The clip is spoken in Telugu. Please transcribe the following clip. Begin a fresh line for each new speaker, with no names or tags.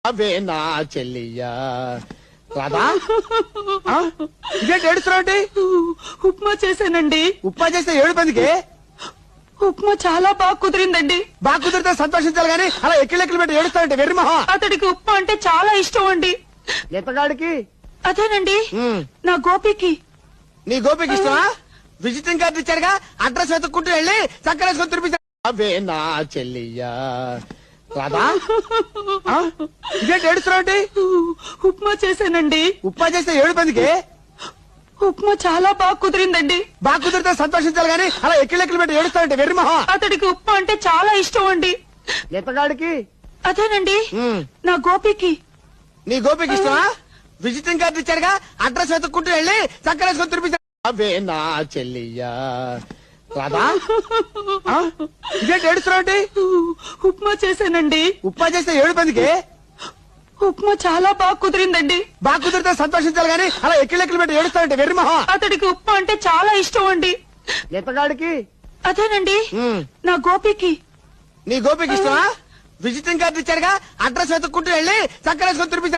అవే నా చెల్లియా రాధా ఇదేంటి ఏడుస్తున్నావు?
ఉప్మా చేశానండి.
ఉప్మా చేస్తే ఏడు మందికి
ఉప్మా చాలా బాగా కుదిరిందండి.
బాగా కుదిరితే సంతోషించాలి గానీ అలా ఎక్కిలెక్కలు పెట్టి ఏడుస్తావంటే వెర్రి మొహం.
అతడికి ఉప్మా అంటే చాలా ఇష్టం అండి.
ఎత్తగాడికి
అదేనండి నా గోపికి.
నీ గోపికి ఇష్టమా? విజిటింగ్ కార్డు ఇచ్చారుగా, అడ్రస్ వెతుక్కుంటూ వెళ్ళి చక్కరేసుకొని తినిపించా. అవే నా చెల్లియా రాధా ఇదేంటి ఏడుస్తున్నావు?
ఉప్మా చేశానండి.
ఉప్మా చేస్తే ఏడు మందికి
ఉప్మా చాలా బాగా కుదిరిందండి.
బాగా కుదిరితే సంతోషించాలి గానీ అలా ఎక్కిలెక్కలు పెట్టి ఏడుస్తావంటే వెర్రి మొహం.
అతడికి ఉప్మా అంటే చాలా ఇష్టం అండి.
ఎత్తగాడికి
అదేనండి నా గోపికి.
నీ గోపికి ఇష్టమా? విజిటింగ్ కార్డు ఇచ్చారుగా, అడ్రస్ వెతుక్కుంటూ వెళ్ళి చక్కరేసుకొని తినిపించా. అవే నా చెల్లియా రాధా ఇదేంటి ఏడుస్తున్నావు?
ఉప్మా చేశానండి.
ఉప్మా చేస్తే ఏడు మందికి
ఉప్మా చాలా బాగా కుదిరిందండి.
బాగా కుదిరితే సంతోషించాలి గానీ అలా ఎక్కిలెక్కలు పెట్టి ఏడుస్తావంటే వెర్రి మొహం.
అతడికి ఉప్మా అంటే చాలా ఇష్టం అండి.
ఎత్తగాడికి
అదేనండి నా గోపికి.
నీ గోపికి ఇష్టమా? విజిటింగ్ కార్డు ఇచ్చారుగా, అడ్రస్ వెతుక్కుంటూ వెళ్ళి చక్కరేసుకొని తినిపించా.